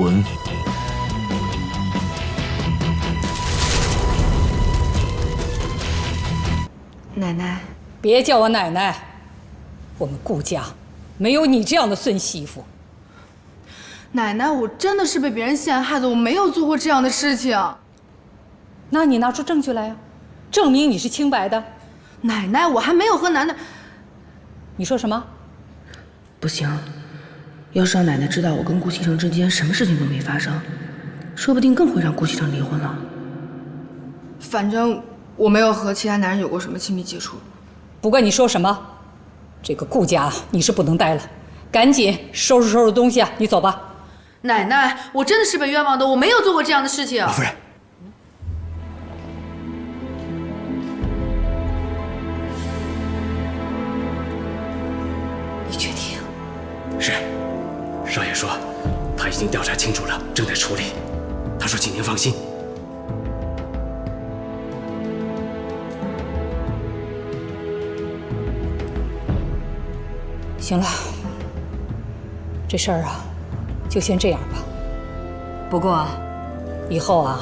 滚！奶奶，别叫我奶奶，我们顾家没有你这样的孙媳妇。奶奶，我真的是被别人陷害的，我没有做过这样的事情。那你拿出证据来呀，证明你是清白的。奶奶，我还没有和男的。你说什么？不行，要是让奶奶知道我跟顾西城之间什么事情都没发生，说不定更会让顾西城离婚了。反正我没有和其他男人有过什么亲密接触。不管你说什么，这个顾家你是不能待了，赶紧收拾东西啊，你走吧。奶奶，我真的是被冤枉的，我没有做过这样的事情。老夫人，你确定？是，少爷说他已经调查清楚了，正在处理。他说请您放心。行了，这事儿啊，就先这样吧。不过，以后啊，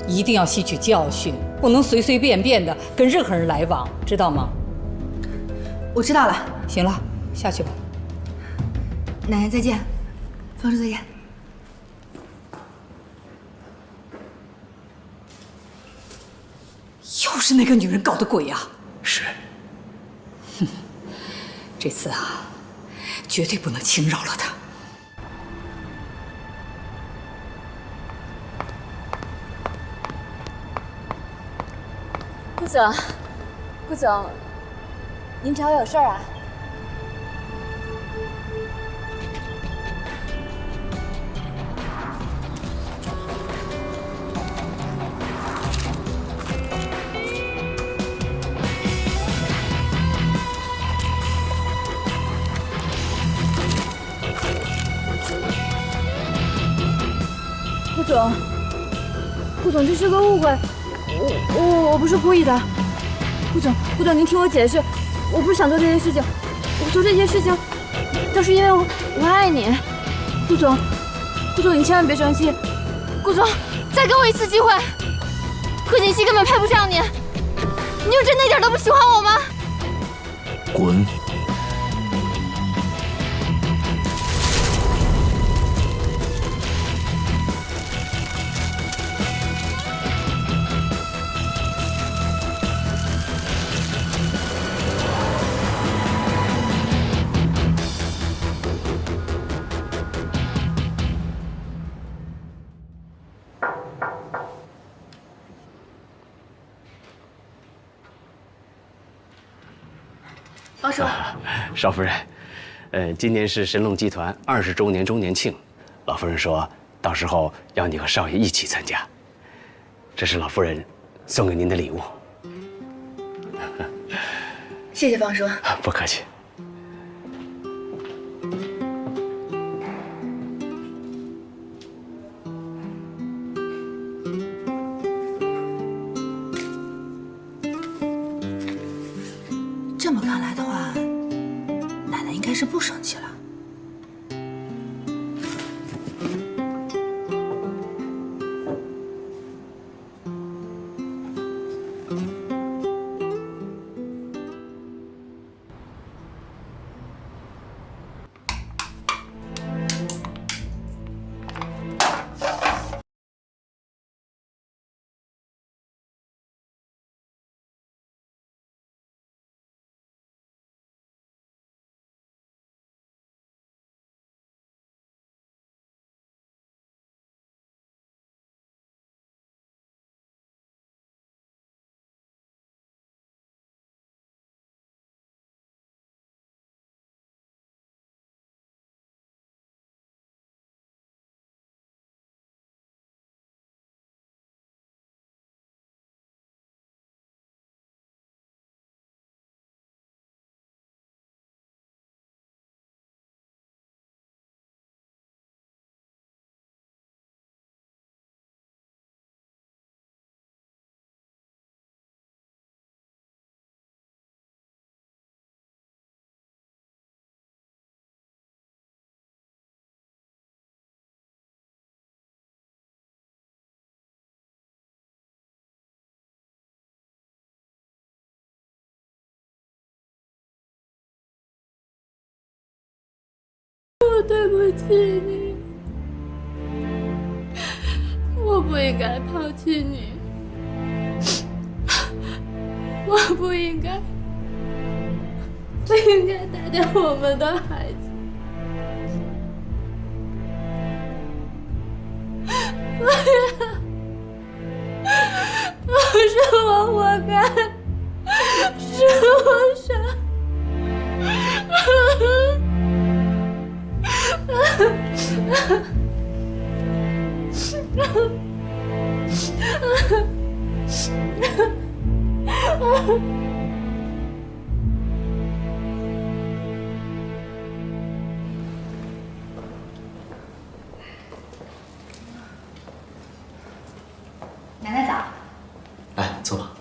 一定要吸取教训，不能随随便便的跟任何人来往，知道吗？我知道了。行了，下去吧。奶奶再见，方叔再见。又是那个女人搞的鬼呀！是。这次啊，绝对不能轻饶了她。顾总，顾总，您找我有事儿啊？顾总，这是个误会，我不是故意的。顾总，您听我解释，我不是想做这些事情，我做这些事情都是因为我爱你。顾总，你千万别生气。顾总，再给我一次机会。贺锦熙根本配不上你，你就真的一点都不喜欢我吗？滚！方叔，少夫人，今年是神龙集团20周年周年庆，老夫人说到时候要你和少爷一起参加，这是老夫人送给您的礼物。谢谢方叔。不客气。这么看来的话，奶奶应该是不生气了。我对不起你，我不应该抛弃你，我不应该带掉我们的孩子。是我活该，是我傻。奶奶早。来，坐吧。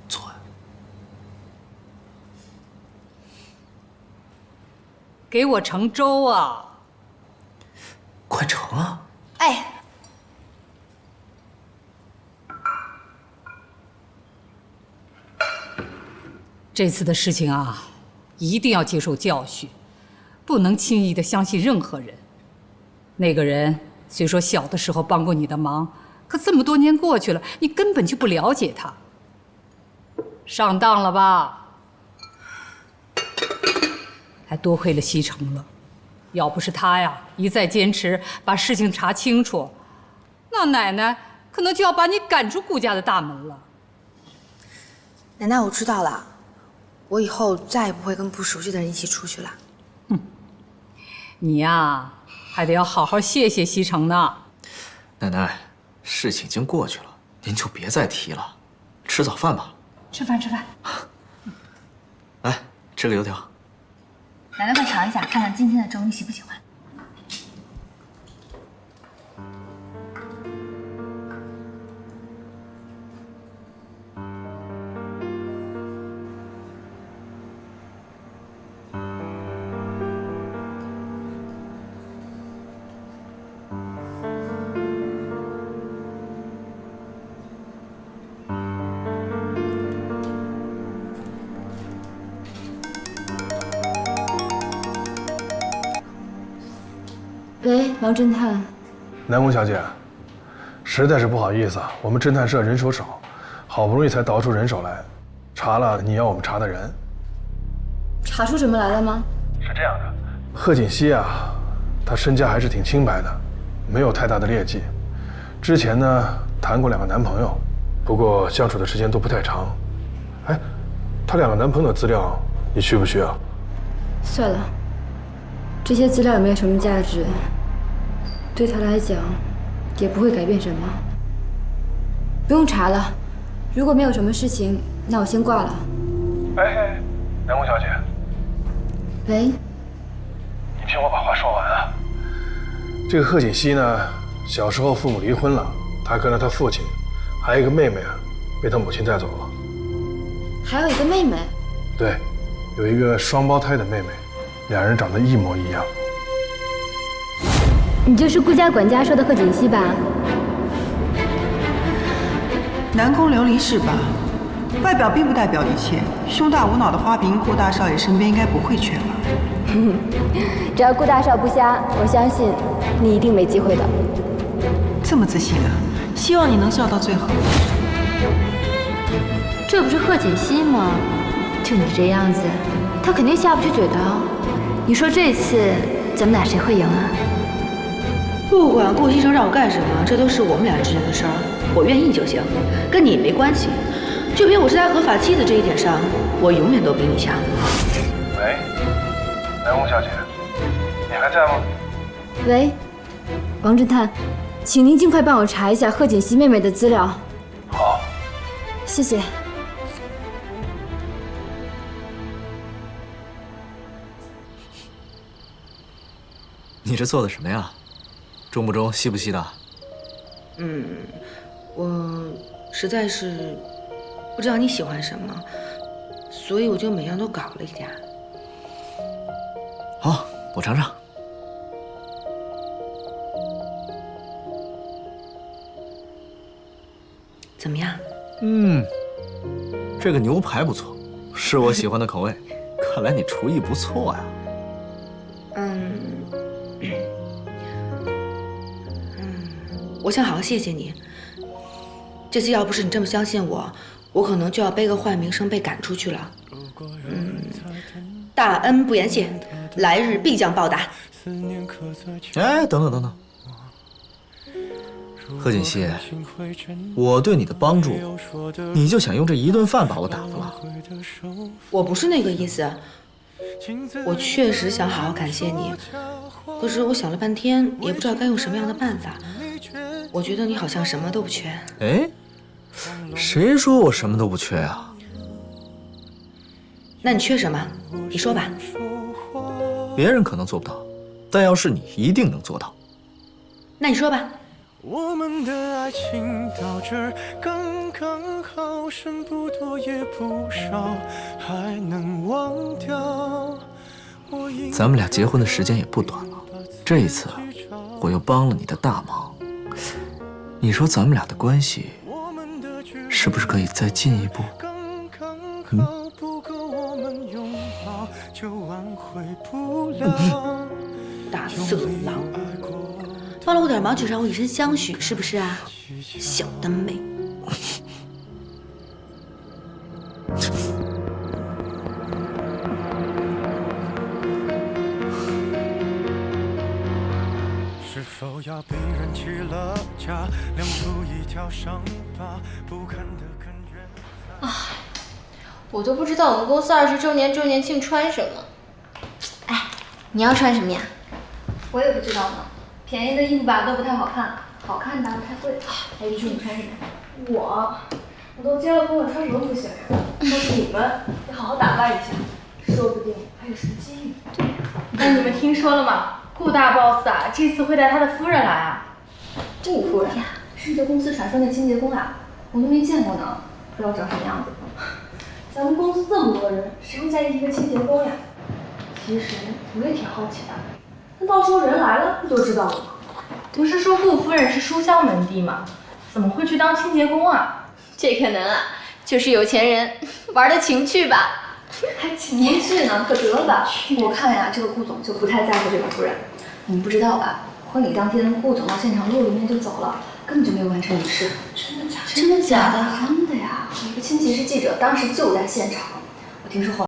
坐呀。给我盛粥啊！快盛啊！哎，这次的事情啊，一定要接受教训，不能轻易的相信任何人。那个人虽说小的时候帮过你的忙，可这么多年过去了，你根本就不了解他。上当了吧？还多亏了西城了，要不是他呀一再坚持把事情查清楚，那奶奶可能就要把你赶出顾家的大门了。奶奶，我知道了，我以后再也不会跟不熟悉的人一起出去了。你呀，还得要好好谢谢西城呢。奶奶，事情已经过去了，您就别再提了。吃早饭吧。吃饭吃饭。来，吃个油条。奶奶快尝一下，看看今天的粥你喜不喜欢。喂，王侦探。南宫小姐，实在是不好意思啊，我们侦探社人手少，好不容易才倒出人手来，查了你要我们查的人。查出什么来了吗？是这样的，贺锦熙啊，他身家还是挺清白的，没有太大的劣迹。之前呢谈过2个男朋友，不过相处的时间都不太长。哎，他2个男朋友的资料你需不需要？算了，这些资料也没有什么价值，对他来讲也不会改变什么。不用查了，如果没有什么事情，那我先挂了。哎，南宫小姐，喂，你听我把话说完啊。这个贺锦熙呢，小时候父母离婚了，他跟了他父亲，还有一个妹妹啊，被他母亲带走了。还有一个妹妹。对，有一个双胞胎的妹妹，2人长得一模一样。你就是顾家管家说的贺锦熙吧？南宫琉璃是吧？外表并不代表一切，胸大无脑的花瓶，顾大少爷身边应该不会缺吧？只要顾大少不瞎，我相信你一定没机会的。这么自信啊！希望你能笑到最后。这不是贺锦熙吗？就你这样子，他肯定下不去嘴的哦。你说这次咱们俩谁会赢啊？不管顾西城让我干什么，这都是我们俩之间的事儿，我愿意就行，跟你没关系。就凭我是他合法妻子这一点上，我永远都比你强。喂，南宫小姐，你还在吗？喂，王侦探，请您尽快帮我查一下贺锦熙妹妹的资料。好，谢谢。你这做的什么呀？中不中，西不西的？我实在是不知道你喜欢什么，所以我就每样都搞了一点。好，我尝尝。怎么样？这个牛排不错，是我喜欢的口味。看来你厨艺不错呀。我想好好谢谢你。这次要不是你这么相信我，我可能就要背个坏名声被赶出去了。大恩不言谢，来日必将报答。哎，等等，贺锦熙，我对你的帮助，你就想用这一顿饭把我打发了？我不是那个意思，我确实想好好感谢你，可是我想了半天，也不知道该用什么样的办法。我觉得你好像什么都不缺。哎，谁说我什么都不缺啊？那你缺什么？你说吧。别人可能做不到，但要是你，一定能做到。那你说吧。我们的爱情到这儿刚刚好，剩不多也不少，还能忘掉。咱们俩结婚的时间也不短了，这一次我又帮了你的大忙，你说咱们俩的关系是不是可以再进一步？大色狼，帮了我点忙就让我以身相许，是不是啊？小的美。是否要被人弃了家，亮出一条伤疤，不堪的根源。我都不知道我们公司20周年周年庆穿什么。哎，你要穿什么呀？我也不知道呢，便宜的衣服吧都不太好看，好看的太贵。哎，玉珠，你穿什么？我都结了婚了，穿什么不行？但是你们得好好打扮一下，说不定还有什么机遇。哎，你们听说了吗？顾大 boss 啊，这次会带他的夫人来啊。顾夫人呀，是这公司传说那清洁工啊，我都没见过呢，不知道长什么样子。咱们公司这么多人，谁会在意一个清洁工呀？其实我也挺好奇的，那到时候人来了不就知道了吗？不是说顾夫人是书香门第吗？怎么会去当清洁工啊？这可能啊，就是有钱人玩的情趣吧。还情趣呢？可得了吧！我看呀，这个顾总就不太在乎这个夫人。你们不知道吧？婚礼当天，顾总到现场露一面就走了，根本就没有完成仪式。真的假的？真的假的？真的呀！有一个亲戚是记者，当时就在现场。我听说后